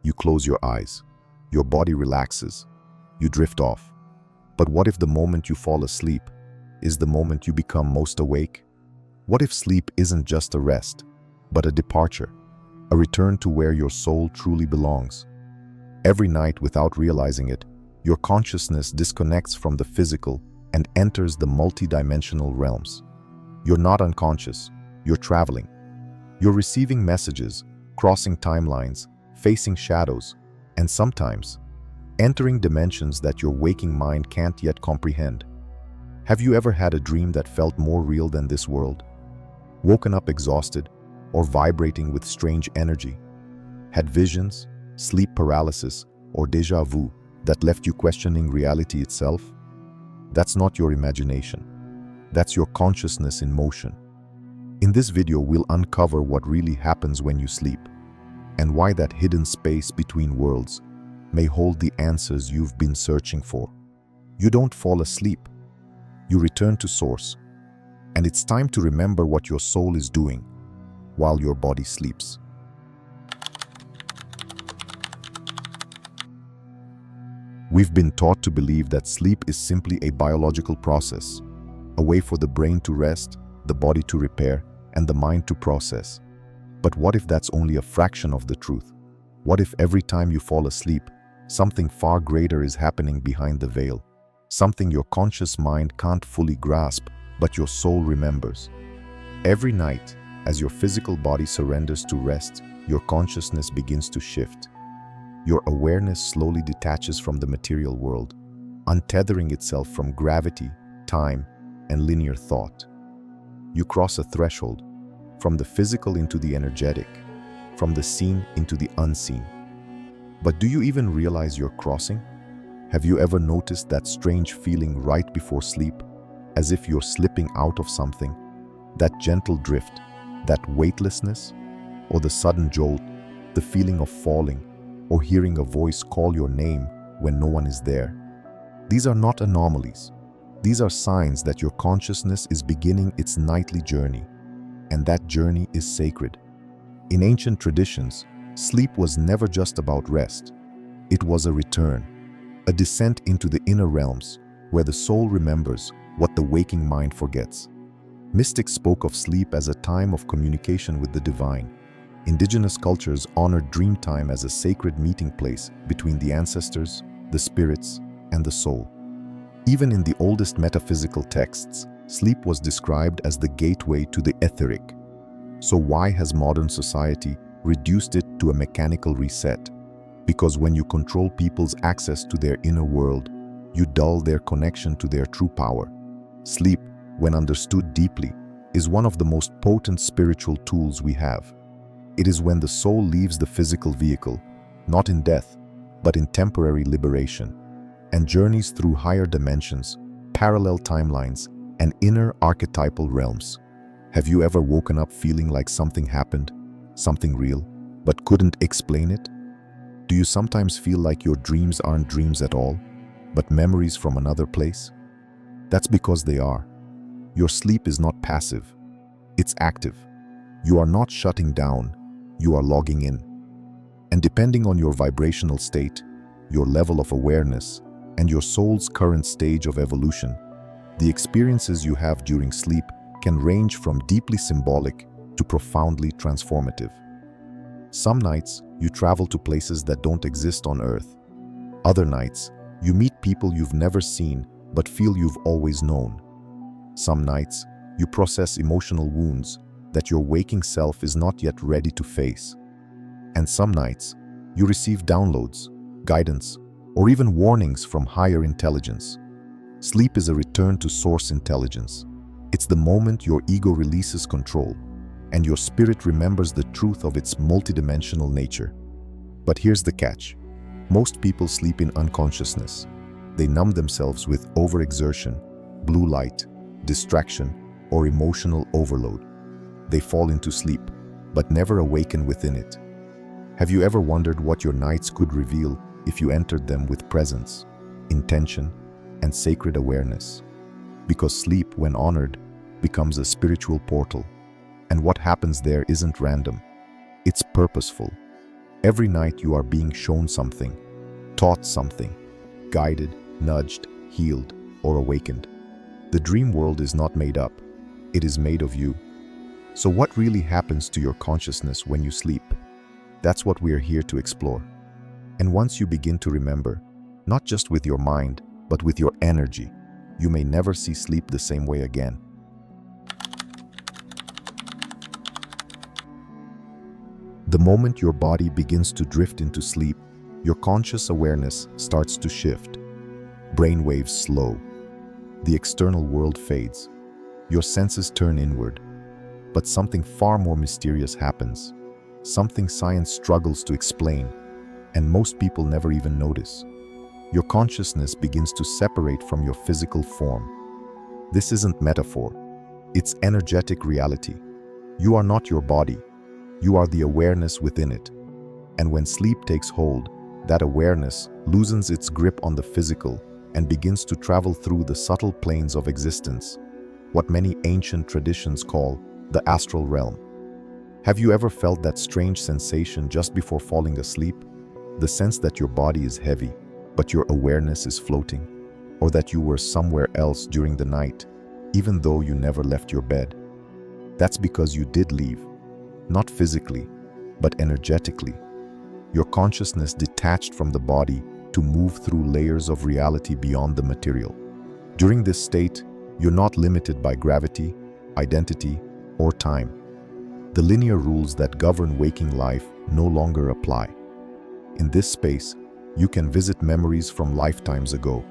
You close your eyes. Your body relaxes. You drift off. But what if the moment you fall asleep is the moment you become most awake? What if sleep isn't just a rest, but a departure, a return to where your soul truly belongs? Every night, without realizing it, your consciousness disconnects from the physical and enters the multidimensional realms. You're not unconscious, you're traveling. You're receiving messages, crossing timelines, facing shadows, and sometimes entering dimensions that your waking mind can't yet comprehend. Have you ever had a dream that felt more real than this world? Woken up exhausted or vibrating with strange energy? Had visions, sleep paralysis, or déjà vu that left you questioning reality itself? That's not your imagination. That's your consciousness in motion. In this video, we'll uncover what really happens when you sleep, and why that hidden space between worlds may hold the answers you've been searching for. You don't fall asleep. You return to source. And it's time to remember what your soul is doing while your body sleeps. We've been taught to believe that sleep is simply a biological process, a way for the brain to rest, the body to repair, and the mind to process. But what if that's only a fraction of the truth? What if every time you fall asleep, something far greater is happening behind the veil? Something your conscious mind can't fully grasp, but your soul remembers. Every night, as your physical body surrenders to rest, your consciousness begins to shift. Your awareness slowly detaches from the material world, untethering itself from gravity, time, and linear thought. You cross a threshold, from the physical into the energetic, from the seen into the unseen. But do you even realize you're crossing? Have you ever noticed that strange feeling right before sleep, as if you're slipping out of something? That gentle drift, that weightlessness, or the sudden jolt, the feeling of falling, or hearing a voice call your name when no one is there. These are not anomalies. These are signs that your consciousness is beginning its nightly journey, and that journey is sacred. In ancient traditions, sleep was never just about rest. It was a return, a descent into the inner realms, where the soul remembers what the waking mind forgets. Mystics spoke of sleep as a time of communication with the divine. Indigenous cultures honored dream time as a sacred meeting place between the ancestors, the spirits, and the soul. Even in the oldest metaphysical texts, sleep was described as the gateway to the etheric. So why has modern society reduced it to a mechanical reset? Because when you control people's access to their inner world, you dull their connection to their true power. Sleep, when understood deeply, is one of the most potent spiritual tools we have. It is when the soul leaves the physical vehicle, not in death, but in temporary liberation, and journeys through higher dimensions, parallel timelines, and inner archetypal realms. Have you ever woken up feeling like something happened, something real, but couldn't explain it? Do you sometimes feel like your dreams aren't dreams at all, but memories from another place? That's because they are. Your sleep is not passive, it's active. You are not shutting down, you are logging in. And depending on your vibrational state, your level of awareness, and your soul's current stage of evolution, the experiences you have during sleep can range from deeply symbolic to profoundly transformative. Some nights, you travel to places that don't exist on Earth. Other nights, you meet people you've never seen but feel you've always known. Some nights, you process emotional wounds that your waking self is not yet ready to face. And some nights, you receive downloads, guidance, or even warnings from higher intelligence. Sleep is a return to source intelligence. It's the moment your ego releases control, and your spirit remembers the truth of its multidimensional nature. But here's the catch. Most people sleep in unconsciousness. They numb themselves with overexertion, blue light, distraction, or emotional overload. They fall into sleep, but never awaken within it. Have you ever wondered what your nights could reveal if you entered them with presence, intention, and sacred awareness? Because sleep, when honored, becomes a spiritual portal. And what happens there isn't random. It's purposeful. Every night you are being shown something, taught something, guided, nudged, healed, or awakened. The dream world is not made up. It is made of you. So what really happens to your consciousness when you sleep? That's what we are here to explore. And once you begin to remember, not just with your mind, but with your energy, you may never see sleep the same way again. The moment your body begins to drift into sleep, your conscious awareness starts to shift. Brain waves slow. The external world fades. Your senses turn inward. But something far more mysterious happens. Something science struggles to explain, and most people never even notice. Your consciousness begins to separate from your physical form. This isn't metaphor. It's energetic reality. You are not your body. You are the awareness within it. And when sleep takes hold, that awareness loosens its grip on the physical and begins to travel through the subtle planes of existence, what many ancient traditions call the astral realm. Have you ever felt that strange sensation just before falling asleep? The sense that your body is heavy, but your awareness is floating, or that you were somewhere else during the night, even though you never left your bed. That's because you did leave, not physically, but energetically. Your consciousness detached from the body to move through layers of reality beyond the material. During this state, you're not limited by gravity, identity, or time. The linear rules that govern waking life no longer apply. In this space, you can visit memories from lifetimes ago.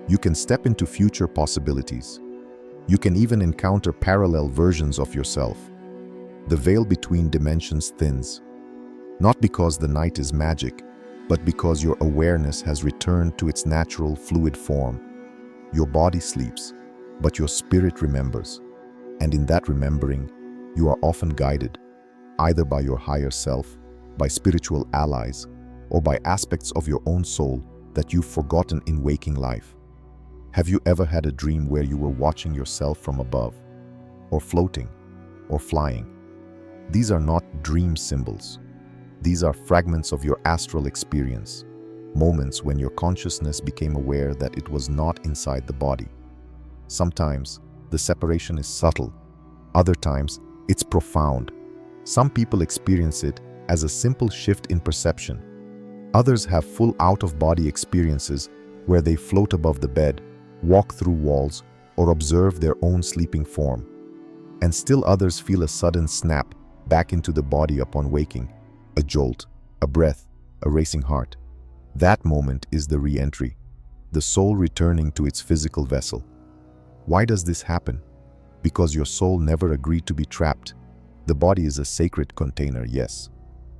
You can step into future possibilities. You can even encounter parallel versions of yourself. The veil between dimensions thins, not because the night is magic, but because your awareness has returned to its natural fluid form. Your body sleeps, but your spirit remembers. And in that remembering, you are often guided, either by your higher self, by spiritual allies, or by aspects of your own soul that you've forgotten in waking life. Have you ever had a dream where you were watching yourself from above, or floating, or flying? These are not dream symbols. These are fragments of your astral experience, moments when your consciousness became aware that it was not inside the body. Sometimes, the separation is subtle. Other times, it's profound. Some people experience it as a simple shift in perception. Others have full out-of-body experiences where they float above the bed, walk through walls, or observe their own sleeping form. And still others feel a sudden snap back into the body upon waking, a jolt, a breath, a racing heart. That moment is the re-entry, the soul returning to its physical vessel. Why does this happen? Because your soul never agreed to be trapped. The body is a sacred container, yes,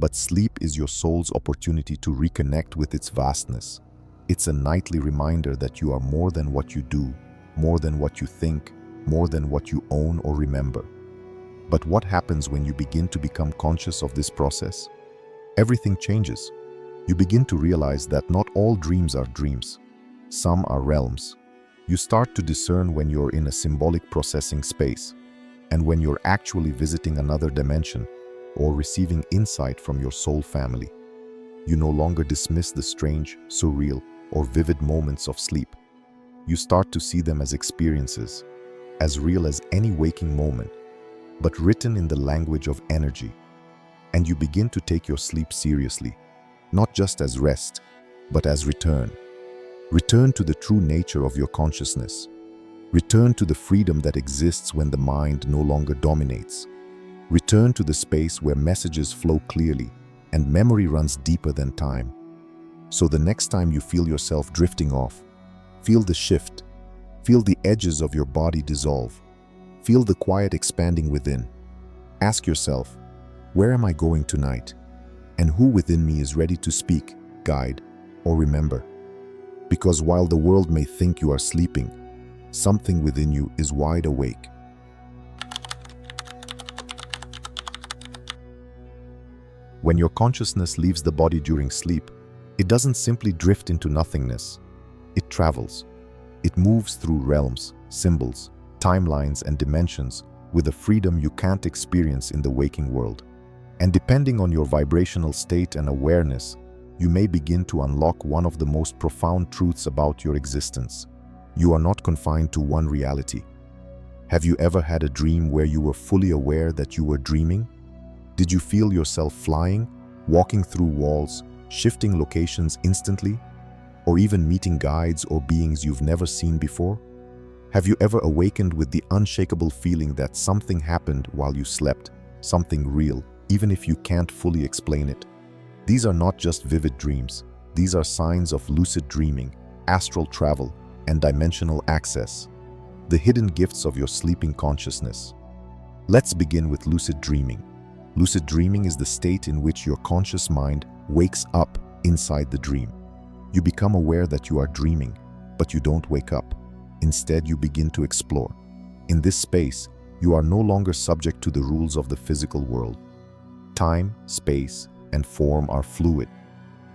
but sleep is your soul's opportunity to reconnect with its vastness. It's a nightly reminder that you are more than what you do, more than what you think, more than what you own or remember. But what happens when you begin to become conscious of this process? Everything changes. You begin to realize that not all dreams are dreams. Some are realms. You start to discern when you're in a symbolic processing space, and when you're actually visiting another dimension or receiving insight from your soul family. You no longer dismiss the strange, surreal, or vivid moments of sleep. You start to see them as experiences, as real as any waking moment, but written in the language of energy. And you begin to take your sleep seriously, not just as rest, but as return. Return to the true nature of your consciousness. Return to the freedom that exists when the mind no longer dominates. Return to the space where messages flow clearly and memory runs deeper than time. So the next time you feel yourself drifting off, feel the shift, feel the edges of your body dissolve, feel the quiet expanding within. Ask yourself, where am I going tonight? And who within me is ready to speak, guide, or remember? Because while the world may think you are sleeping, something within you is wide awake. When your consciousness leaves the body during sleep, it doesn't simply drift into nothingness. It travels. It moves through realms, symbols, timelines, and dimensions with a freedom you can't experience in the waking world. And depending on your vibrational state and awareness, you may begin to unlock one of the most profound truths about your existence. You are not confined to one reality. Have you ever had a dream where you were fully aware that you were dreaming? Did you feel yourself flying, walking through walls, shifting locations instantly, or even meeting guides or beings you've never seen before? Have you ever awakened with the unshakable feeling that something happened while you slept, something real, even if you can't fully explain it? These are not just vivid dreams. These are signs of lucid dreaming, astral travel, and dimensional access, the hidden gifts of your sleeping consciousness. Let's begin with lucid dreaming. Lucid dreaming is the state in which your conscious mind wakes up inside the dream. You become aware that you are dreaming, but you don't wake up. Instead, you begin to explore. In this space, you are no longer subject to the rules of the physical world. Time, space, and form are fluid.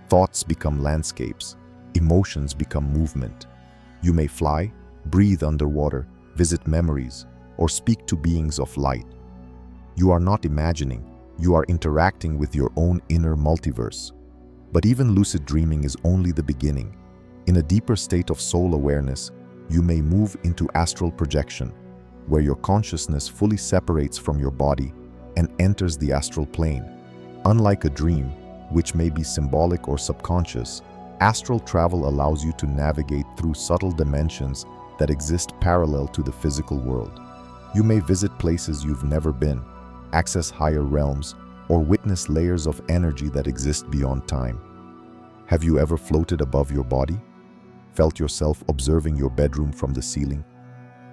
Thoughts become landscapes. Emotions become movement. You may fly, breathe underwater, visit memories, or speak to beings of light. You are not imagining, you are interacting with your own inner multiverse. But even lucid dreaming is only the beginning. In a deeper state of soul awareness, you may move into astral projection, where your consciousness fully separates from your body and enters the astral plane. Unlike a dream, which may be symbolic or subconscious, astral travel allows you to navigate through subtle dimensions that exist parallel to the physical world. You may visit places you've never been, access higher realms, or witness layers of energy that exist beyond time. Have you ever floated above your body? Felt yourself observing your bedroom from the ceiling?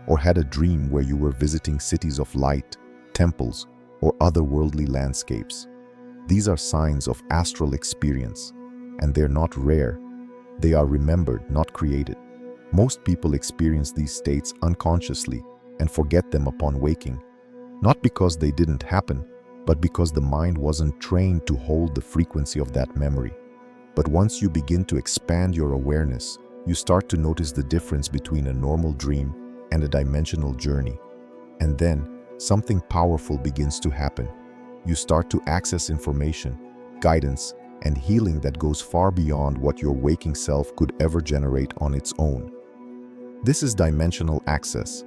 Or had a dream where you were visiting cities of light, temples, or otherworldly landscapes? These are signs of astral experience, and they're not rare. They are remembered, not created. Most people experience these states unconsciously and forget them upon waking, not because they didn't happen, but because the mind wasn't trained to hold the frequency of that memory. But once you begin to expand your awareness, you start to notice the difference between a normal dream and a dimensional journey. And then, something powerful begins to happen. You start to access information, guidance, and healing that goes far beyond what your waking self could ever generate on its own. This is dimensional access.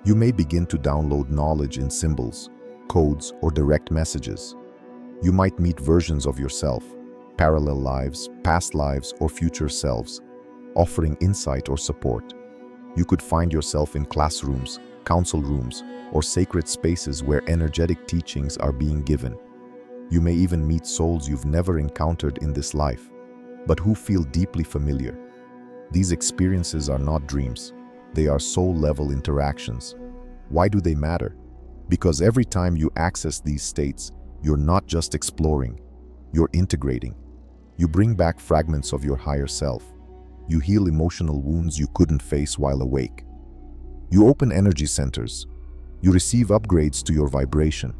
You may begin to download knowledge in symbols, codes, or direct messages. You might meet versions of yourself, parallel lives, past lives, or future selves, offering insight or support. You could find yourself in classrooms, council rooms, or sacred spaces where energetic teachings are being given. You may even meet souls you've never encountered in this life, but who feel deeply familiar. These experiences are not dreams. They are soul-level interactions. Why do they matter? Because every time you access these states, you're not just exploring, you're integrating. You bring back fragments of your higher self. You heal emotional wounds you couldn't face while awake. You open energy centers. You receive upgrades to your vibration.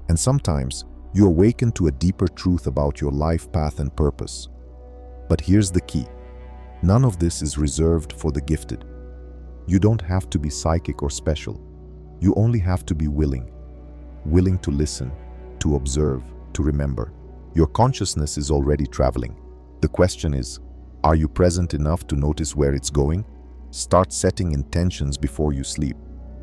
And sometimes, you awaken to a deeper truth about your life path and purpose. But here's the key. None of this is reserved for the gifted. You don't have to be psychic or special. You only have to be willing. Willing to listen, to observe, to remember. Your consciousness is already traveling. The question is, are you present enough to notice where it's going? Start setting intentions before you sleep.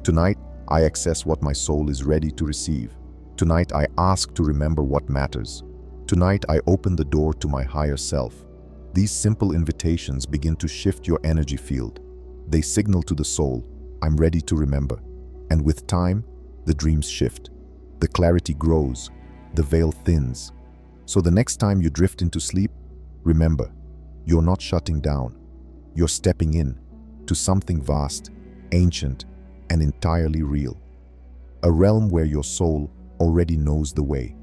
Tonight, I access what my soul is ready to receive. Tonight, I ask to remember what matters. Tonight, I open the door to my higher self. These simple invitations begin to shift your energy field. They signal to the soul, I'm ready to remember. And with time, the dreams shift. The clarity grows. The veil thins. So the next time you drift into sleep, remember, you're not shutting down. You're stepping in to something vast, ancient, and entirely real. A realm where your soul already knows the way.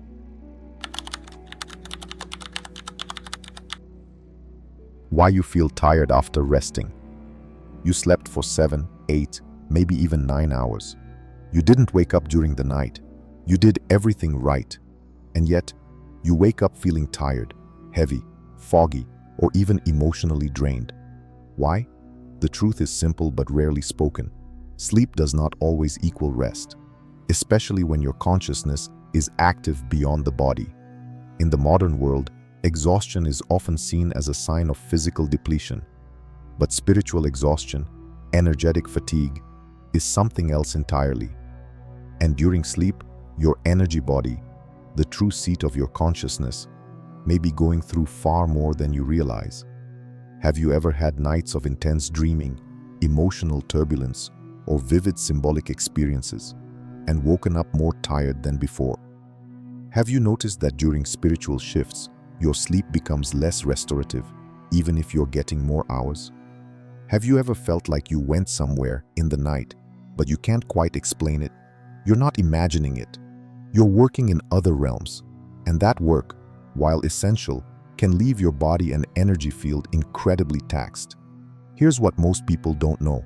Why you feel tired after resting. You slept for 7, 8, maybe even 9 hours. You didn't wake up during the night. You did everything right. And yet, you wake up feeling tired, heavy, foggy, or even emotionally drained. Why? The truth is simple but rarely spoken. Sleep does not always equal rest, especially when your consciousness is active beyond the body. In the modern world, exhaustion is often seen as a sign of physical depletion. But spiritual exhaustion, energetic fatigue, is something else entirely. And during sleep, your energy body, the true seat of your consciousness, may be going through far more than you realize. Have you ever had nights of intense dreaming, emotional turbulence, or vivid symbolic experiences, and woken up more tired than before? Have you noticed that during spiritual shifts, your sleep becomes less restorative, even if you're getting more hours? Have you ever felt like you went somewhere in the night, but you can't quite explain it? You're not imagining it. You're working in other realms, and that work, while essential, can leave your body and energy field incredibly taxed. Here's what most people don't know.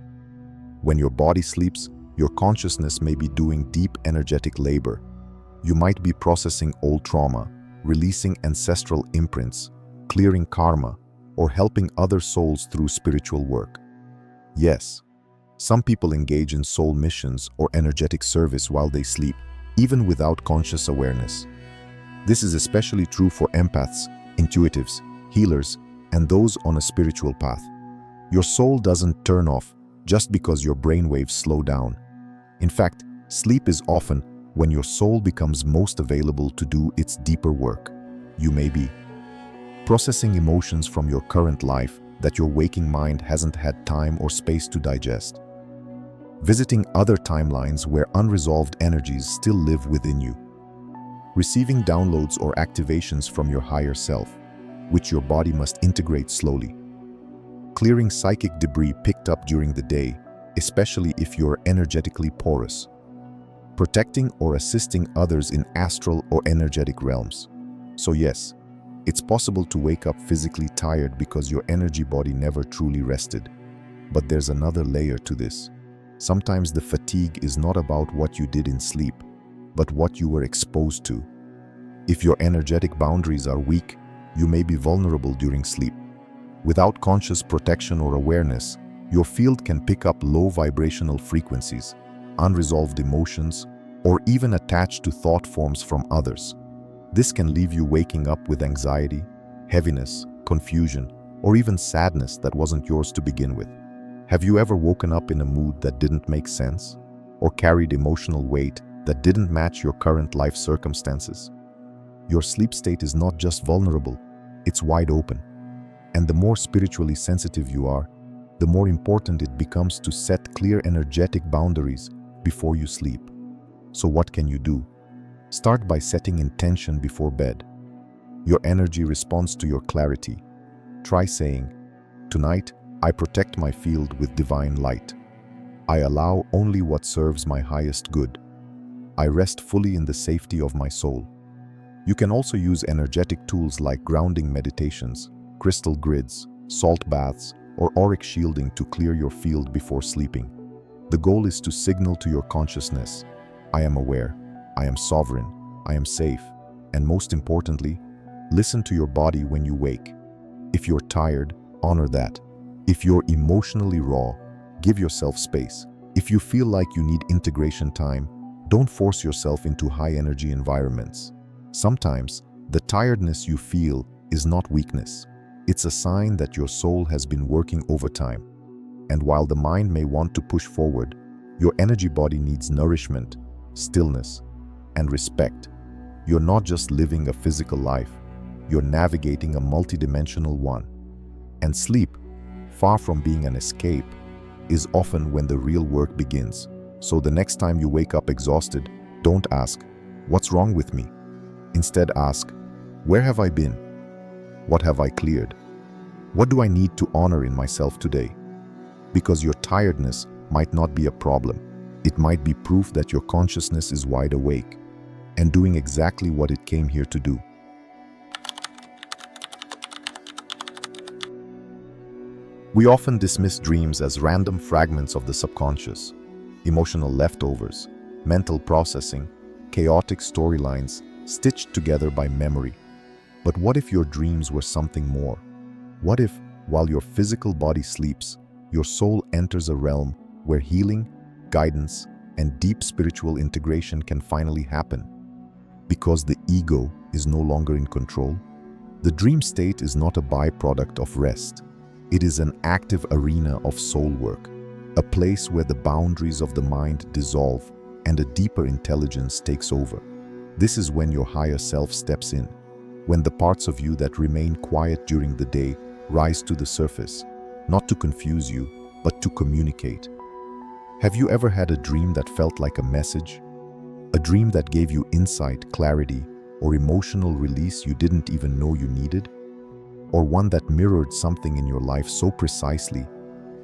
When your body sleeps, your consciousness may be doing deep energetic labor. You might be processing old trauma, releasing ancestral imprints, clearing karma, or helping other souls through spiritual work. Yes, some people engage in soul missions or energetic service while they sleep, even without conscious awareness. This is especially true for empaths, intuitives, healers, and those on a spiritual path. Your soul doesn't turn off just because your brainwaves slow down. In fact, sleep is often when your soul becomes most available to do its deeper work. You may be processing emotions from your current life that your waking mind hasn't had time or space to digest. Visiting other timelines where unresolved energies still live within you. Receiving downloads or activations from your higher self, which your body must integrate slowly. Clearing psychic debris picked up during the day, especially if you're energetically porous. Protecting or assisting others in astral or energetic realms. So yes, it's possible to wake up physically tired because your energy body never truly rested. But there's another layer to this. Sometimes the fatigue is not about what you did in sleep, but what you were exposed to. If your energetic boundaries are weak, you may be vulnerable during sleep. Without conscious protection or awareness, your field can pick up low vibrational frequencies, unresolved emotions, or even attached to thought forms from others. This can leave you waking up with anxiety, heaviness, confusion, or even sadness that wasn't yours to begin with. Have you ever woken up in a mood that didn't make sense, or carried emotional weight that didn't match your current life circumstances? Your sleep state is not just vulnerable, it's wide open. And the more spiritually sensitive you are, the more important it becomes to set clear energetic boundaries before you sleep. So what can you do? Start by setting intention before bed. Your energy responds to your clarity. Try saying, "Tonight, I protect my field with divine light. I allow only what serves my highest good. I rest fully in the safety of my soul." You can also use energetic tools like grounding meditations, crystal grids, salt baths, or auric shielding to clear your field before sleeping. The goal is to signal to your consciousness, "I am aware, I am sovereign, I am safe," and most importantly, listen to your body when you wake. If you're tired, honor that. If you're emotionally raw, give yourself space. If you feel like you need integration time, don't force yourself into high-energy environments. Sometimes, the tiredness you feel is not weakness. It's a sign that your soul has been working overtime. And while the mind may want to push forward, your energy body needs nourishment, stillness, and respect. You're not just living a physical life, you're navigating a multidimensional one. And sleep, far from being an escape, is often when the real work begins. So the next time you wake up exhausted, don't ask, "What's wrong with me?" Instead ask, "Where have I been? What have I cleared? What do I need to honor in myself today?" Because your tiredness might not be a problem. It might be proof that your consciousness is wide awake and doing exactly what it came here to do. We often dismiss dreams as random fragments of the subconscious, emotional leftovers, mental processing, chaotic storylines stitched together by memory. But what if your dreams were something more? What if, while your physical body sleeps, your soul enters a realm where healing, guidance, and deep spiritual integration can finally happen? Because the ego is no longer in control. The dream state is not a byproduct of rest. It is an active arena of soul work, a place where the boundaries of the mind dissolve and a deeper intelligence takes over. This is when your higher self steps in, when the parts of you that remain quiet during the day rise to the surface, not to confuse you, but to communicate. Have you ever had a dream that felt like a message? A dream that gave you insight, clarity, or emotional release you didn't even know you needed? Or one that mirrored something in your life so precisely,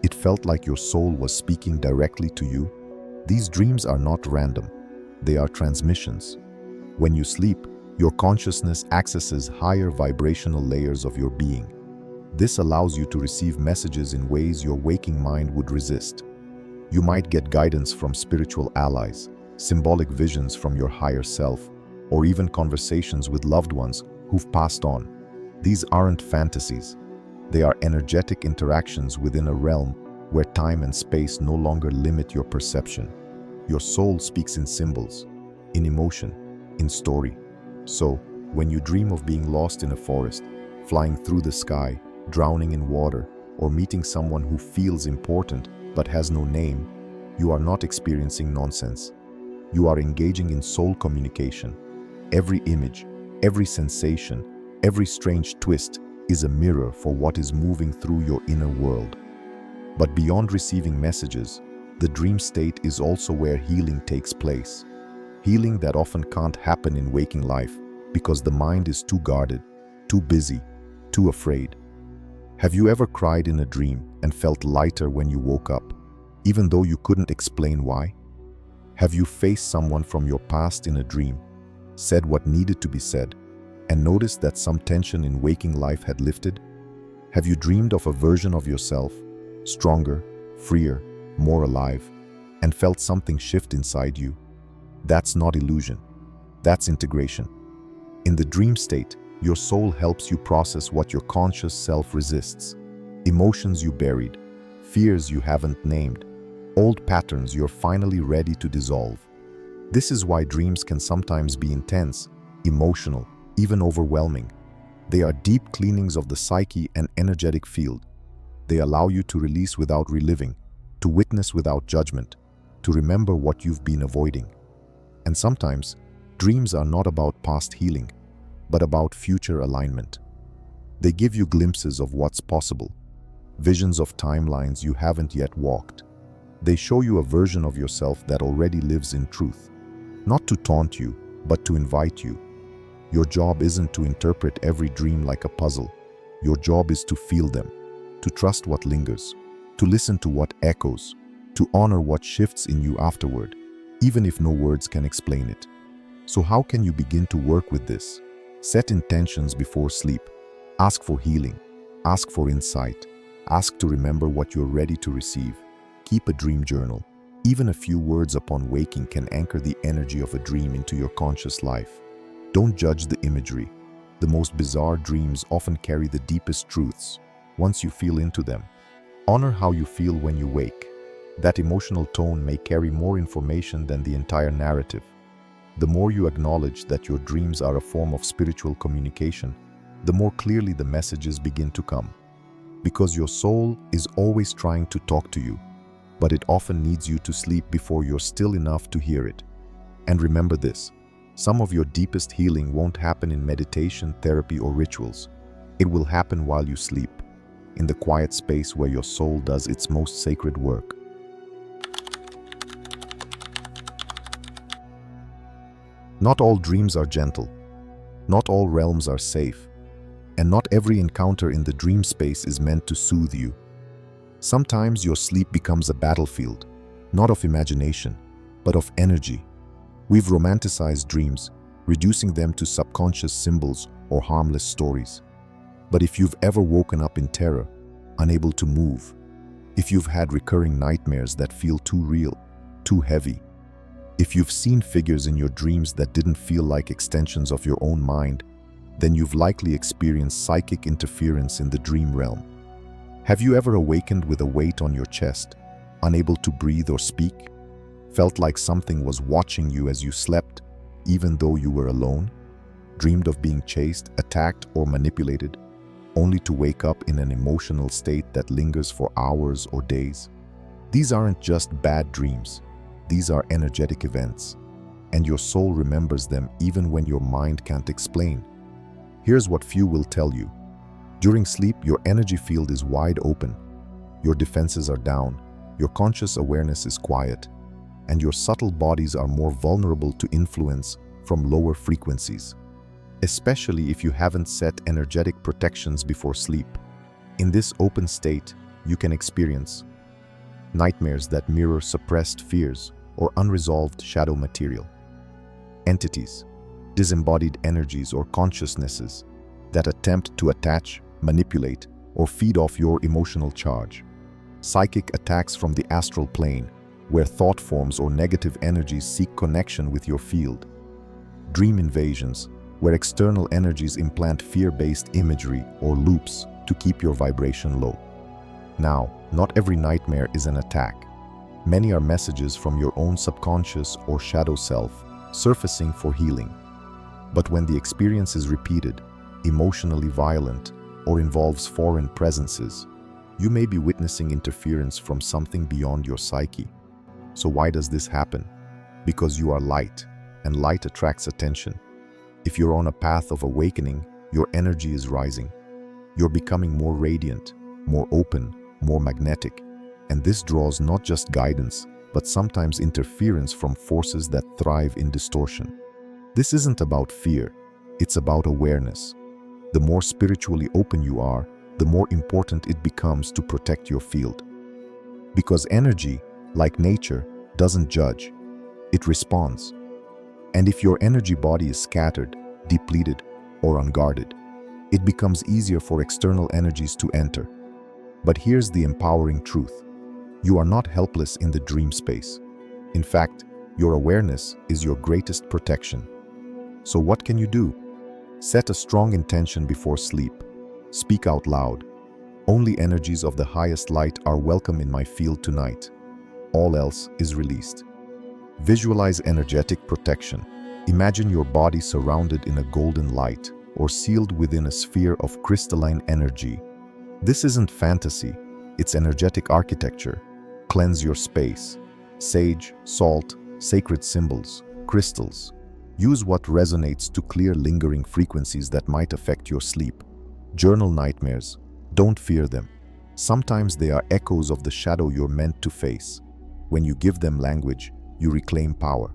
it felt like your soul was speaking directly to you? These dreams are not random. They are transmissions. When you sleep, your consciousness accesses higher vibrational layers of your being. This allows you to receive messages in ways your waking mind would resist. You might get guidance from spiritual allies, symbolic visions from your higher self, or even conversations with loved ones who've passed on. These aren't fantasies. They are energetic interactions within a realm where time and space no longer limit your perception. Your soul speaks in symbols, in emotion, in story. So, when you dream of being lost in a forest, flying through the sky, drowning in water, or meeting someone who feels important but has no name, you are not experiencing nonsense. You are engaging in soul communication. Every image, every sensation, every strange twist is a mirror for what is moving through your inner world. But beyond receiving messages, the dream state is also where healing takes place. Healing that often can't happen in waking life because the mind is too guarded, too busy, too afraid. Have you ever cried in a dream and felt lighter when you woke up, even though you couldn't explain why? Have you faced someone from your past in a dream, said what needed to be said, and noticed that some tension in waking life had lifted? Have you dreamed of a version of yourself, stronger, freer, more alive, and felt something shift inside you? That's not illusion. That's integration. In the dream state, your soul helps you process what your conscious self resists. Emotions you buried, fears you haven't named, old patterns you're finally ready to dissolve. This is why dreams can sometimes be intense, emotional, even overwhelming. They are deep cleanings of the psyche and energetic field. They allow you to release without reliving, to witness without judgment, to remember what you've been avoiding. And sometimes, dreams are not about past healing, but about future alignment. They give you glimpses of what's possible, visions of timelines you haven't yet walked. They show you a version of yourself that already lives in truth, not to taunt you, but to invite you. Your job isn't to interpret every dream like a puzzle. Your job is to feel them, to trust what lingers, to listen to what echoes, to honor what shifts in you afterward, even if no words can explain it. So how can you begin to work with this? Set intentions before sleep. Ask for healing. Ask for insight. Ask to remember what you're ready to receive. Keep a dream journal. Even a few words upon waking can anchor the energy of a dream into your conscious life. Don't judge the imagery. The most bizarre dreams often carry the deepest truths once you feel into them. Honor how you feel when you wake. That emotional tone may carry more information than the entire narrative. The more you acknowledge that your dreams are a form of spiritual communication, the more clearly the messages begin to come. Because your soul is always trying to talk to you, but it often needs you to sleep before you're still enough to hear it. And remember this, some of your deepest healing won't happen in meditation, therapy, or rituals. It will happen while you sleep, in the quiet space where your soul does its most sacred work. Not all dreams are gentle. Not all realms are safe. And not every encounter in the dream space is meant to soothe you. Sometimes your sleep becomes a battlefield, not of imagination, but of energy. We've romanticized dreams, reducing them to subconscious symbols or harmless stories. But if you've ever woken up in terror, unable to move, if you've had recurring nightmares that feel too real, too heavy, if you've seen figures in your dreams that didn't feel like extensions of your own mind, then you've likely experienced psychic interference in the dream realm. Have you ever awakened with a weight on your chest, unable to breathe or speak? Felt like something was watching you as you slept, even though you were alone? Dreamed of being chased, attacked, or manipulated, only to wake up in an emotional state that lingers for hours or days? These aren't just bad dreams. These are energetic events, and your soul remembers them even when your mind can't explain. Here's what few will tell you. During sleep, your energy field is wide open. Your defenses are down, your conscious awareness is quiet, and your subtle bodies are more vulnerable to influence from lower frequencies, especially if you haven't set energetic protections before sleep. In this open state, you can experience nightmares that mirror suppressed fears or unresolved shadow material, entities, disembodied energies or consciousnesses that attempt to attach, manipulate, or feed off your emotional charge, psychic attacks from the astral plane, where thought forms or negative energies seek connection with your field, dream invasions, where external energies implant fear-based imagery or loops to keep your vibration low. Now, not every nightmare is an attack. Many are messages from your own subconscious or shadow self surfacing for healing. But when the experience is repeated, emotionally violent, or involves foreign presences, you may be witnessing interference from something beyond your psyche. So why does this happen? Because you are light, and light attracts attention. If you're on a path of awakening, your energy is rising. You're becoming more radiant, more open, more magnetic, and this draws not just guidance, but sometimes interference from forces that thrive in distortion. This isn't about fear, it's about awareness. The more spiritually open you are, the more important it becomes to protect your field. Because energy, like nature, doesn't judge, it responds. And if your energy body is scattered, depleted, or unguarded, it becomes easier for external energies to enter. But here's the empowering truth. You are not helpless in the dream space. In fact, your awareness is your greatest protection. So what can you do? Set a strong intention before sleep. Speak out loud. Only energies of the highest light are welcome in my field tonight. All else is released. Visualize energetic protection. Imagine your body surrounded in a golden light or sealed within a sphere of crystalline energy. This isn't fantasy, it's energetic architecture. Cleanse your space. Sage, salt, sacred symbols, crystals. Use what resonates to clear lingering frequencies that might affect your sleep. Journal nightmares. Don't fear them. Sometimes they are echoes of the shadow you're meant to face. When you give them language, you reclaim power.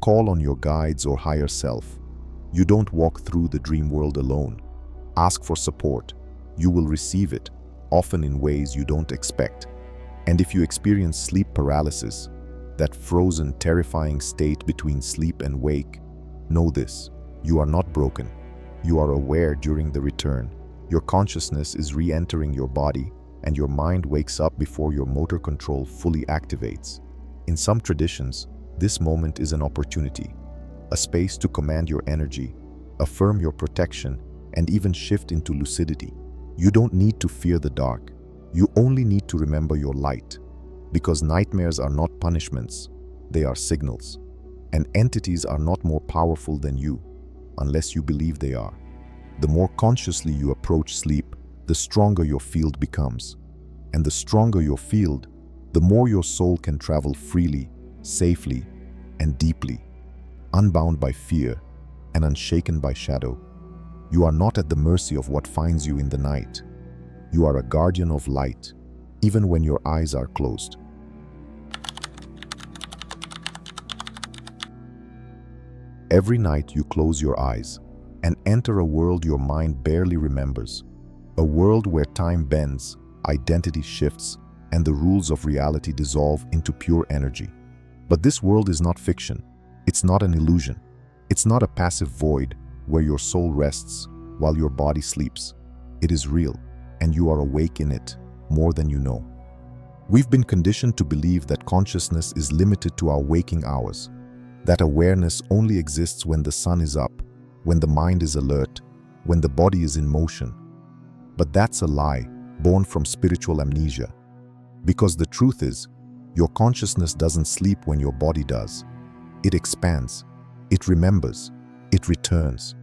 Call on your guides or higher self. You don't walk through the dream world alone. Ask for support. You will receive it, often in ways you don't expect. And if you experience sleep paralysis, that frozen, terrifying state between sleep and wake, know this: you are not broken. You are aware during the return. Your consciousness is re-entering your body, and your mind wakes up before your motor control fully activates. In some traditions, this moment is an opportunity, a space to command your energy, affirm your protection, and even shift into lucidity. You don't need to fear the dark. You only need to remember your light, because nightmares are not punishments, they are signals. And entities are not more powerful than you, unless you believe they are. The more consciously you approach sleep, the stronger your field becomes. And the stronger your field, the more your soul can travel freely, safely, and deeply, unbound by fear and unshaken by shadow. You are not at the mercy of what finds you in the night. You are a guardian of light, even when your eyes are closed. Every night you close your eyes and enter a world your mind barely remembers, a world where time bends, identity shifts, and the rules of reality dissolve into pure energy. But this world is not fiction. It's not an illusion. It's not a passive void where your soul rests while your body sleeps. It is real, and you are awake in it more than you know. We've been conditioned to believe that consciousness is limited to our waking hours, that awareness only exists when the sun is up, when the mind is alert, when the body is in motion. But that's a lie, born from spiritual amnesia. Because the truth is, your consciousness doesn't sleep when your body does. It expands. It remembers. It returns.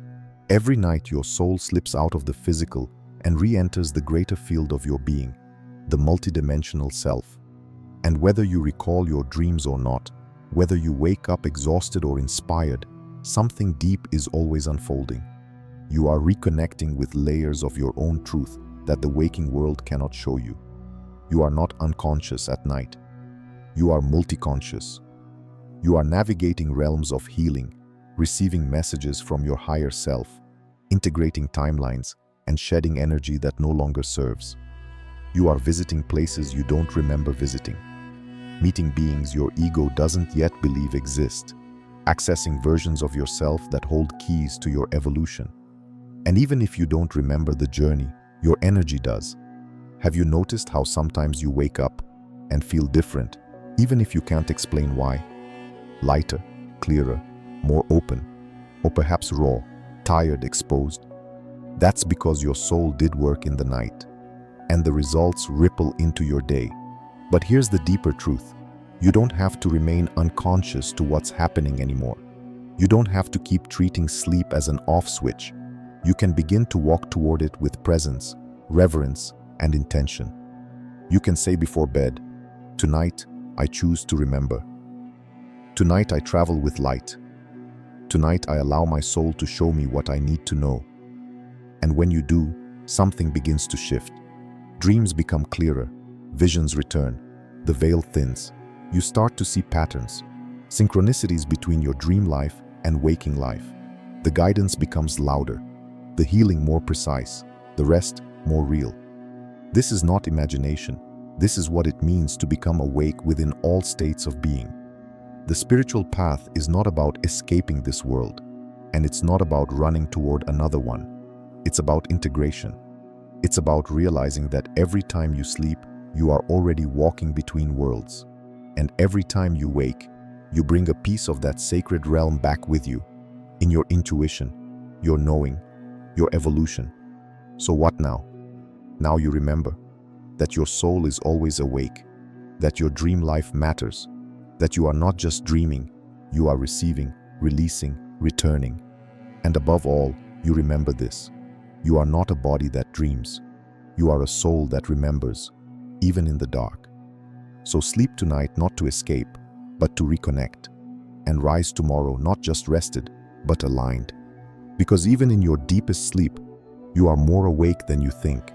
Every night your soul slips out of the physical and re-enters the greater field of your being, the multidimensional self. And whether you recall your dreams or not, whether you wake up exhausted or inspired, something deep is always unfolding. You are reconnecting with layers of your own truth that the waking world cannot show you. You are not unconscious at night. You are multiconscious. You are navigating realms of healing, receiving messages from your higher self, integrating timelines, and shedding energy that no longer serves. You are visiting places you don't remember visiting, meeting beings your ego doesn't yet believe exist, accessing versions of yourself that hold keys to your evolution. And even if you don't remember the journey, your energy does. Have you noticed how sometimes you wake up and feel different, even if you can't explain why? Lighter, clearer, more open, or perhaps raw, tired, exposed? That's because your soul did work in the night, and the results ripple into your day. But here's the deeper truth. You don't have to remain unconscious to what's happening anymore. You don't have to keep treating sleep as an off switch. You can begin to walk toward it with presence, reverence, and intention. You can say before bed, "Tonight, I choose to remember. Tonight, I travel with light. Tonight, I allow my soul to show me what I need to know." And when you do, something begins to shift. Dreams become clearer, visions return, the veil thins. You start to see patterns, synchronicities between your dream life and waking life. The guidance becomes louder, the healing more precise, the rest more real. This is not imagination. This is what it means to become awake within all states of being. The spiritual path is not about escaping this world, and it's not about running toward another one. It's about integration. It's about realizing that every time you sleep, you are already walking between worlds. And every time you wake, you bring a piece of that sacred realm back with you, in your intuition, your knowing, your evolution. So what now? Now you remember that your soul is always awake, that your dream life matters, that you are not just dreaming, you are receiving, releasing, returning. And above all, you remember this. You are not a body that dreams. You are a soul that remembers, even in the dark. So sleep tonight not to escape, but to reconnect. And rise tomorrow not just rested, but aligned. Because even in your deepest sleep, you are more awake than you think.